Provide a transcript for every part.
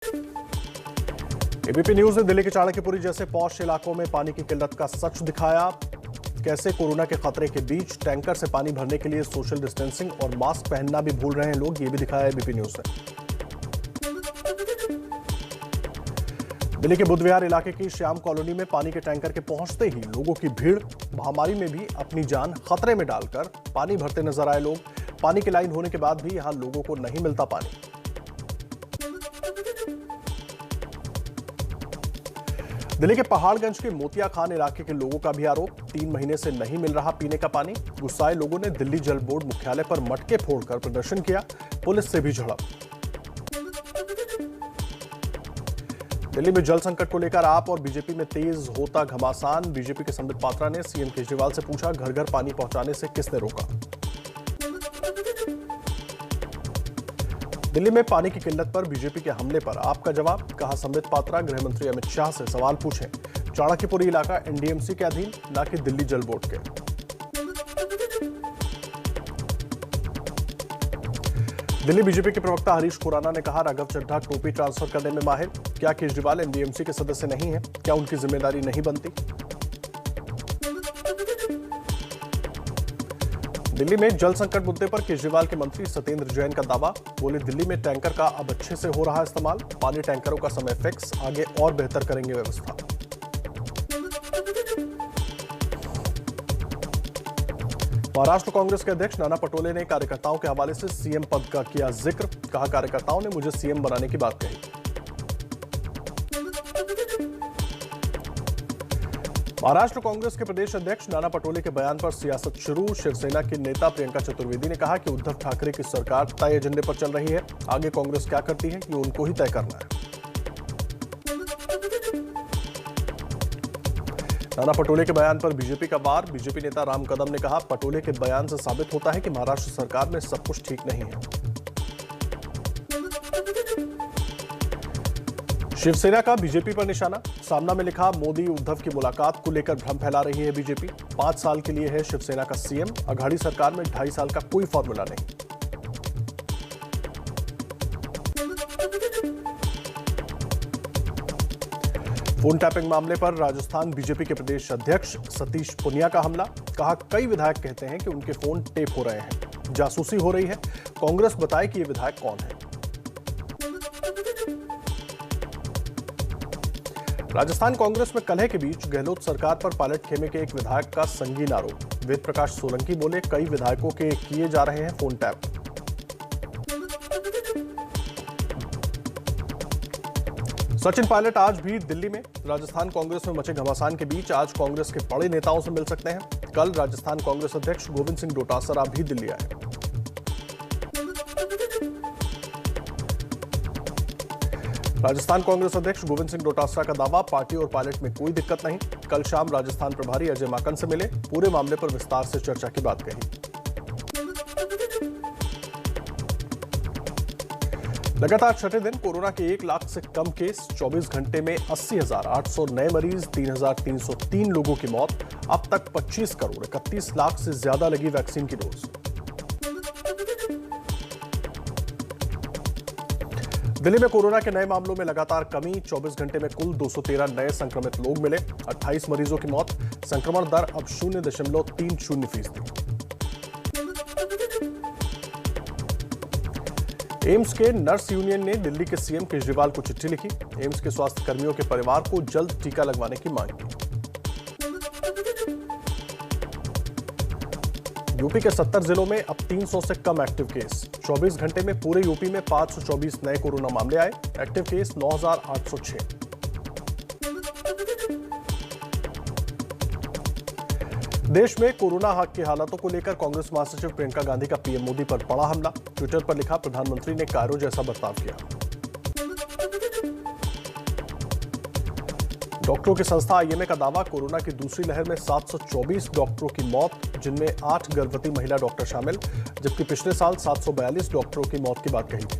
ABP news ने दिल्ली के चाणक्यपुरी जैसे पॉश इलाकों में पानी की किल्लत का सच दिखाया। कैसे कोरोना के खतरे के बीच टैंकर से पानी भरने के लिए सोशल डिस्टेंसिंग और मास्क पहनना भी भूल रहे हैं लोग, ये भी दिखाया एबीपी न्यूज ने। दिल्ली के बुद्धविहार इलाके की श्याम कॉलोनी में पानी के टैंकर के पहुंचते ही लोगों की भीड़, महामारी में भी अपनी जान खतरे में डालकर पानी भरते नजर आए लोग। पानी की लाइन होने के बाद भी यहां लोगों को नहीं मिलता पानी। दिल्ली के पहाड़गंज के मोतिया खान इलाके के लोगों का भी आरोप, 3 महीने से नहीं मिल रहा पीने का पानी। गुस्साए लोगों ने दिल्ली जल बोर्ड मुख्यालय पर मटके फोड़कर प्रदर्शन किया, पुलिस से भी झड़प। दिल्ली में जल संकट को लेकर आप और बीजेपी में तेज होता घमासान। बीजेपी के संबित पात्रा ने सीएम केजरीवाल से पूछा, घर घर पानी पहुंचाने से किसने रोका। दिल्ली में पानी की किल्लत पर बीजेपी के हमले पर आपका जवाब, कहा संबित पात्रा गृह मंत्री अमित शाह से सवाल पूछें। चाणक्यपुरी इलाका एनडीएमसी के अधीन, न कि दिल्ली जल बोर्ड के। दिल्ली बीजेपी के प्रवक्ता हरीश खुराना ने कहा, राघव चड्ढा टोपी ट्रांसफर करने में माहिर। क्या केजरीवाल एनडीएमसी के सदस्य नहीं है? क्या उनकी जिम्मेदारी नहीं बनती? दिल्ली में जल संकट मुद्दे पर केजरीवाल के मंत्री सत्येंद्र जैन का दावा, बोले दिल्ली में टैंकर का अब अच्छे से हो रहा इस्तेमाल। पानी टैंकरों का समय फिक्स, आगे और बेहतर करेंगे व्यवस्था। महाराष्ट्र कांग्रेस के अध्यक्ष नाना पटोले ने कार्यकर्ताओं के हवाले से सीएम पद का किया जिक्र, कहा कार्यकर्ताओं ने मुझे सीएम बनाने की बात कही। महाराष्ट्र कांग्रेस के प्रदेश अध्यक्ष नाना पटोले के बयान पर सियासत शुरू। शिवसेना की नेता प्रियंका चतुर्वेदी ने कहा कि उद्धव ठाकरे की सरकार तय एजेंडे पर चल रही है, आगे कांग्रेस क्या करती है ये उनको ही तय करना है। नाना पटोले के बयान पर बीजेपी का वार। बीजेपी नेता राम कदम ने कहा, पटोले के बयान से साबित होता है कि महाराष्ट्र सरकार में सब कुछ ठीक नहीं है। शिवसेना का बीजेपी पर निशाना, सामना में लिखा, मोदी उद्धव की मुलाकात को लेकर भ्रम फैला रही है बीजेपी। 5 साल के लिए है शिवसेना का सीएम, अघाड़ी सरकार में 2.5 साल का कोई फॉर्मूला नहीं। फोन टैपिंग मामले पर राजस्थान बीजेपी के प्रदेश अध्यक्ष सतीश पुनिया का हमला, कहा कई विधायक कहते हैं कि उनके फोन टेप हो रहे हैं, जासूसी हो रही है, कांग्रेस बताए कि ये विधायक कौन है। राजस्थान कांग्रेस में कलह के बीच गहलोत सरकार पर पायलट खेमे के एक विधायक का संगीन आरोप। वेद प्रकाश सोलंकी बोले, कई विधायकों के किए जा रहे हैं फोन टैप। सचिन पायलट आज भी दिल्ली में। राजस्थान कांग्रेस में मचे घमासान के बीच आज कांग्रेस के बड़े नेताओं से मिल सकते हैं। कल राजस्थान कांग्रेस अध्यक्ष गोविंद सिंह डोटासरा भी दिल्ली आए। राजस्थान कांग्रेस अध्यक्ष गोविंद सिंह डोटासरा का दावा, पार्टी और पायलट में कोई दिक्कत नहीं। कल शाम राजस्थान प्रभारी अजय माकन से मिले, पूरे मामले पर विस्तार से चर्चा की बात कही। लगातार छठे दिन कोरोना के 1 लाख से कम केस, 24 घंटे में 80,800 नए मरीज, 3,303 लोगों की मौत। अब तक 25 करोड़ 31 लाख से ज्यादा लगी वैक्सीन की डोज। दिल्ली में कोरोना के नए मामलों में लगातार कमी, 24 घंटे में कुल 213 नए संक्रमित लोग मिले, 28 मरीजों की मौत। संक्रमण दर अब 0.30%। एम्स के नर्स यूनियन ने दिल्ली के सीएम केजरीवाल को चिट्ठी लिखी, एम्स के स्वास्थ्य कर्मियों के परिवार को जल्द टीका लगवाने की मांग की। यूपी के 70 जिलों में अब 300 से कम एक्टिव केस, 24 घंटे में पूरे यूपी में 524 नए कोरोना मामले आए, एक्टिव केस 9,806। देश में कोरोना की हालातों को लेकर कांग्रेस महासचिव प्रियंका गांधी का पीएम मोदी पर बड़ा हमला। ट्विटर पर लिखा, प्रधानमंत्री ने कायरो जैसा बर्ताव किया। डॉक्टरों की संस्था आईएमए का दावा, कोरोना की दूसरी लहर में 724 डॉक्टरों की मौत, जिनमें 8 गर्भवती महिला डॉक्टर शामिल, जबकि पिछले साल 742 डॉक्टरों की मौत की बात कही थी।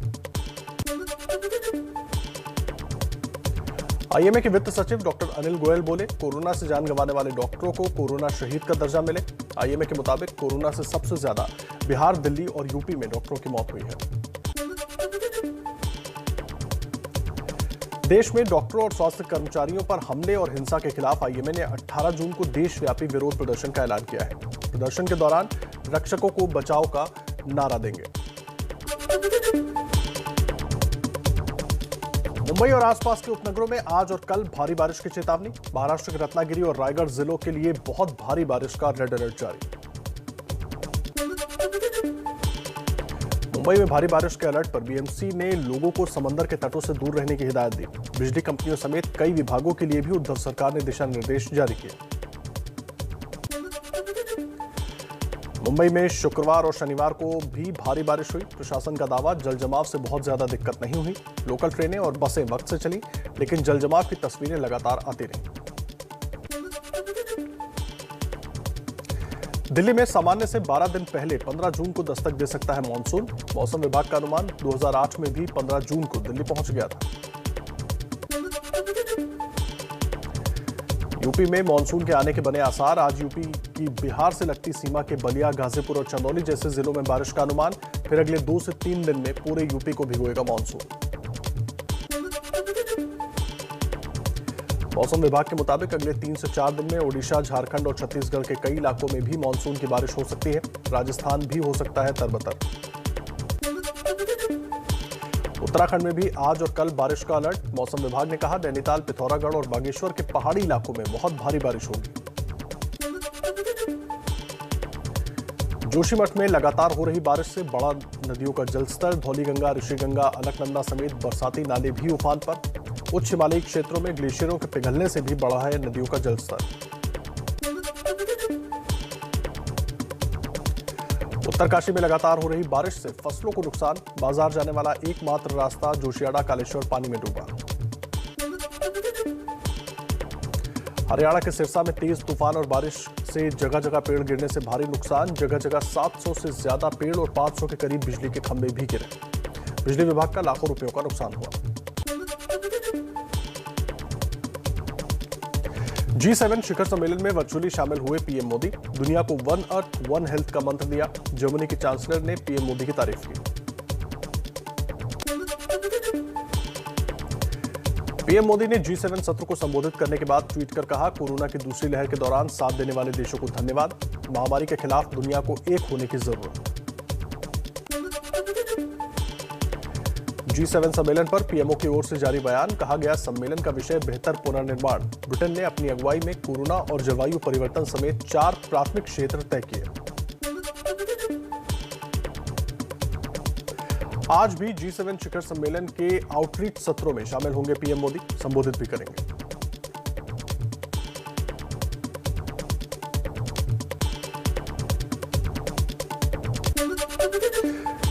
आईएमए के वित्त सचिव डॉक्टर अनिल गोयल बोले, कोरोना से जान गंवाने वाले डॉक्टरों को कोरोना शहीद का दर्जा मिले। आईएमए के मुताबिक कोरोना से सबसे ज्यादा बिहार, दिल्ली और यूपी में डॉक्टरों की मौत हुई है। देश में डॉक्टरों और स्वास्थ्य कर्मचारियों पर हमले और हिंसा के खिलाफ आईएमए ने 18 जून को देशव्यापी विरोध प्रदर्शन का ऐलान किया है। प्रदर्शन के दौरान रक्षकों को बचाव का नारा देंगे। मुंबई और आसपास के उपनगरों में आज और कल भारी बारिश की चेतावनी। महाराष्ट्र के रत्नागिरी और रायगढ़ जिलों के लिए बहुत भारी बारिश का रेड अलर्ट जारी। मुंबई में भारी बारिश के अलर्ट पर बीएमसी ने लोगों को समंदर के तटों से दूर रहने की हिदायत दी। बिजली कंपनियों समेत कई विभागों के लिए भी उद्धव सरकार ने दिशा निर्देश जारी किए। मुंबई में शुक्रवार और शनिवार को भी भारी बारिश हुई। प्रशासन का दावा, जल जमाव से बहुत ज्यादा दिक्कत नहीं हुई। लोकल ट्रेनें और बसें वक्त से चली, लेकिन जल जमाव की तस्वीरें लगातार आती रहीं। दिल्ली में सामान्य से 12 दिन पहले 15 जून को दस्तक दे सकता है मानसून। मौसम विभाग का अनुमान 2008 में भी 15 जून को दिल्ली पहुंच गया था। यूपी में मानसून के आने के बने आसार। आज यूपी की बिहार से लगती सीमा के बलिया, गाजीपुर और चंदौली जैसे जिलों में बारिश का अनुमान। फिर अगले 2 से 3 दिन में पूरे यूपी को भिगोएगा मानसून। मौसम विभाग के मुताबिक अगले 3 से 4 दिन में ओडिशा, झारखंड और छत्तीसगढ़ के कई इलाकों में भी मानसून की बारिश हो सकती है। राजस्थान भी हो सकता है तरबतर। उत्तराखंड में भी आज और कल बारिश का अलर्ट। मौसम विभाग ने कहा, नैनीताल, पिथौरागढ़ और बागेश्वर के पहाड़ी इलाकों में बहुत भारी बारिश होगी। जोशीमठ में लगातार हो रही बारिश से बड़ा नदियों का जलस्तर, धौलीगंगा, ऋषिगंगा, अलकनंदा समेत बरसाती नाले भी उफान पर। उच्च हिमालयी क्षेत्रों में ग्लेशियरों के पिघलने से भी बढ़ा है नदियों का जलस्तर। उत्तरकाशी में लगातार हो रही बारिश से फसलों को नुकसान। बाजार जाने वाला एकमात्र रास्ता जोशियाड़ा कालेश्वर पानी में डूबा। हरियाणा के सिरसा में तेज तूफान और बारिश से जगह जगह पेड़ गिरने से भारी नुकसान। जगह जगह 700 से ज्यादा पेड़ और 500 के करीब बिजली के खंभे भी गिरे। बिजली विभाग का लाखों रुपयों का नुकसान हुआ। G7 शिखर सम्मेलन में वर्चुअली शामिल हुए पीएम मोदी। दुनिया को वन अर्थ वन हेल्थ का मंत्र दिया। जर्मनी के चांसलर ने पीएम मोदी की तारीफ की। पीएम मोदी ने G7 सत्र को संबोधित करने के बाद ट्वीट कर कहा, कोरोना की दूसरी लहर के दौरान साथ देने वाले देशों को धन्यवाद। महामारी के खिलाफ दुनिया को एक होने की जरूरत। G7 सम्मेलन पर पीएमओ की ओर से जारी बयान। कहा गया, सम्मेलन का विषय बेहतर पुनर्निर्माण। ब्रिटेन ने अपनी अगुवाई में कोरोना और जलवायु परिवर्तन समेत 4 प्राथमिक क्षेत्र तय किए। आज भी G7 शिखर सम्मेलन के आउटरीच सत्रों में शामिल होंगे पीएम मोदी, संबोधित भी करेंगे।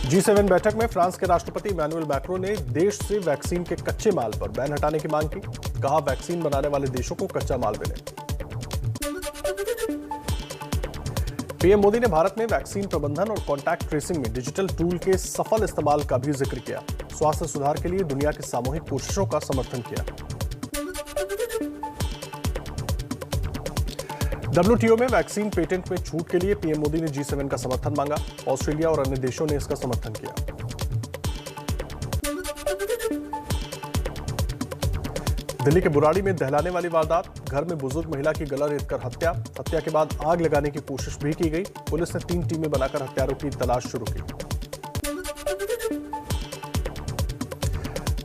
G7 बैठक में फ्रांस के राष्ट्रपति इमैनुअल मैक्रो ने देश से वैक्सीन के कच्चे माल पर बैन हटाने की मांग की। कहा, वैक्सीन बनाने वाले देशों को कच्चा माल मिले। पीएम मोदी ने भारत में वैक्सीन प्रबंधन और कॉन्टैक्ट ट्रेसिंग में डिजिटल टूल के सफल इस्तेमाल का भी जिक्र किया। स्वास्थ्य सुधार के लिए दुनिया की सामूहिक कोशिशों का समर्थन किया। WTO में वैक्सीन पेटेंट में छूट के लिए पीएम मोदी ने G7 का समर्थन मांगा। ऑस्ट्रेलिया और अन्य देशों ने इसका समर्थन किया। दिल्ली के बुराड़ी में दहलाने वाली वारदात। घर में बुजुर्ग महिला की गला रेतकर हत्या। हत्या के बाद आग लगाने की कोशिश भी की गई। पुलिस ने 3 टीमें बनाकर हत्यारों की तलाश शुरू की।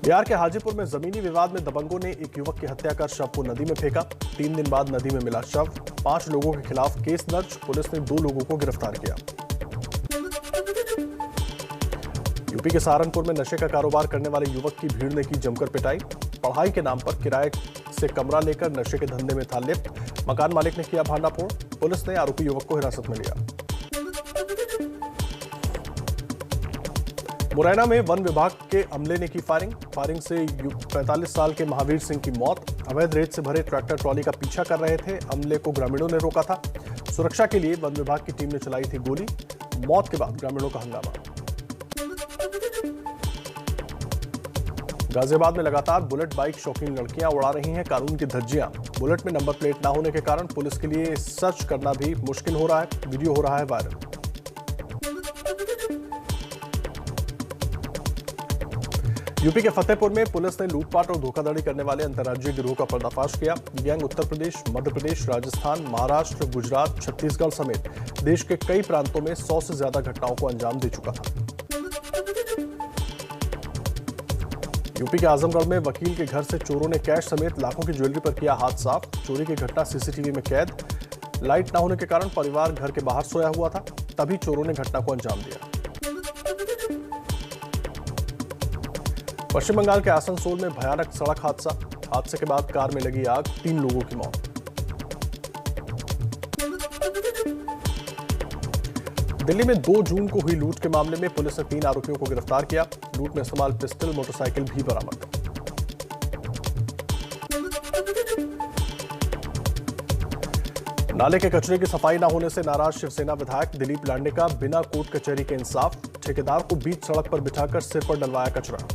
बिहार के हाजीपुर में जमीनी विवाद में दबंगों ने एक युवक की हत्या कर शव को नदी में फेंका। 3 दिन बाद नदी में मिला शव। 5 लोगों के खिलाफ केस दर्ज। पुलिस ने 2 लोगों को गिरफ्तार किया। यूपी के सहारनपुर में नशे का कारोबार करने वाले युवक की भीड़ ने की जमकर पिटाई। पढ़ाई के नाम पर किराए से कमरा लेकर नशे के धंधे में था लिप्त। मकान मालिक ने किया भांडाफोड़। पुलिस ने आरोपी युवक को हिरासत में लिया। मुरैना में वन विभाग के अमले ने की फायरिंग से 45 साल के महावीर सिंह की मौत। अवैध रेत से भरे ट्रैक्टर ट्रॉली का पीछा कर रहे थे। अमले को ग्रामीणों ने रोका था। सुरक्षा के लिए वन विभाग की टीम ने चलाई थी गोली। मौत के बाद ग्रामीणों का हंगामा। गाजियाबाद में लगातार बुलेट बाइक शौकीन लड़कियां उड़ा रही हैं कानून की धज्जियां। बुलेट में नंबर प्लेट न होने के कारण पुलिस के लिए सर्च करना भी मुश्किल हो रहा है। वीडियो हो रहा है वायरल। यूपी के फतेहपुर में पुलिस ने लूटपाट और धोखाधड़ी करने वाले अंतर्राज्यीय गिरोह का पर्दाफाश किया। गैंग उत्तर प्रदेश, मध्य प्रदेश, राजस्थान, महाराष्ट्र, गुजरात, छत्तीसगढ़ समेत देश के कई प्रांतों में 100 से ज्यादा घटनाओं को अंजाम दे चुका था। यूपी के आजमगढ़ में वकील के घर से चोरों ने कैश समेत लाखों की ज्वेलरी पर किया हाथ साफ। चोरी की घटना सीसीटीवी में कैद। लाइट न होने के कारण परिवार घर के बाहर सोया हुआ था, तभी चोरों ने घटना को अंजाम दिया। पश्चिम बंगाल के आसनसोल में भयानक सड़क हादसा। हादसे के बाद कार में लगी आग, 3 लोगों की मौत। दिल्ली में 2 जून को हुई लूट के मामले में पुलिस ने 3 आरोपियों को गिरफ्तार किया। लूट में इस्तेमाल पिस्टल, मोटरसाइकिल भी बरामद। नाले के कचरे की सफाई न होने से नाराज शिवसेना विधायक दिलीप लांडे का बिना कोर्ट कचहरी के इंसाफ। ठेकेदार को बीच सड़क पर बिठाकर सिर पर डलवाया कचरा।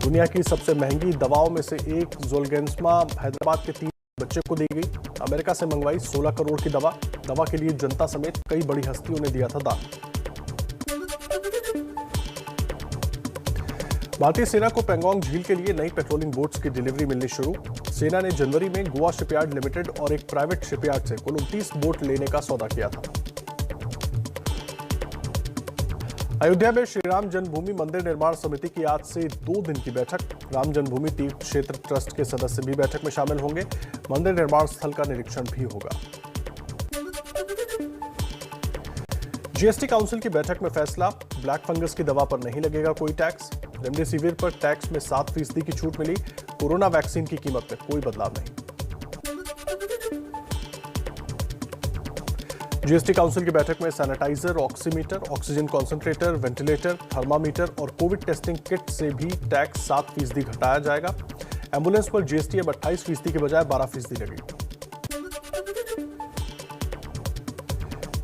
दुनिया की सबसे महंगी दवाओं में से एक जोल्गेंसमा हैदराबाद के 3 बच्चे को दी गई। अमेरिका से मंगवाई 16 करोड़ की दवा। दवा के लिए जनता समेत कई बड़ी हस्तियों ने दिया था दान। भारतीय सेना को पेंगोंग झील के लिए नई पेट्रोलिंग बोट्स की डिलीवरी मिलनी शुरू। सेना ने जनवरी में गोवा शिपयार्ड लिमिटेड और एक प्राइवेट शिपयार्ड से कुल 29 बोट लेने का सौदा किया था। अयोध्या में श्री राम जन्मभूमि मंदिर निर्माण समिति की आज से 2 दिन की बैठक। राम जन्मभूमि तीर्थ क्षेत्र ट्रस्ट के सदस्य भी बैठक में शामिल होंगे। मंदिर निर्माण स्थल का निरीक्षण भी होगा। जीएसटी काउंसिल की बैठक में फैसला, ब्लैक फंगस की दवा पर नहीं लगेगा कोई टैक्स। रेमडेसिविर पर टैक्स में 7% की छूट मिली। कोरोना वैक्सीन की कीमत में कोई बदलाव नहीं। जीएसटी काउंसिल की बैठक में sanitizer, oximeter, oxygen concentrator, ventilator, thermometer और कोविड टेस्टिंग किट से भी टैक्स 7% घटाया जाएगा। एम्बुलेंस पर जीएसटी अब 28% के बजाय 12% लगेगी।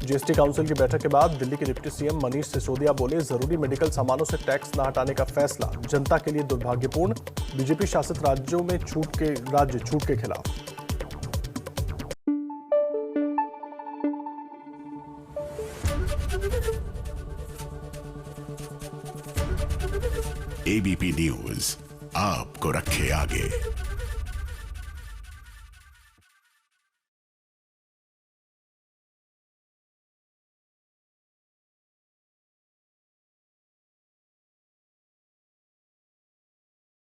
जीएसटी काउंसिल की बैठक के बाद दिल्ली के डिप्टी सीएम मनीष सिसोदिया बोले, जरूरी मेडिकल सामानों से टैक्स न हटाने का फैसला जनता के लिए दुर्भाग्यपूर्ण। बीजेपी शासित राज्यों में छूट के खिलाफ। एबीपी न्यूज आपको रखे आगे।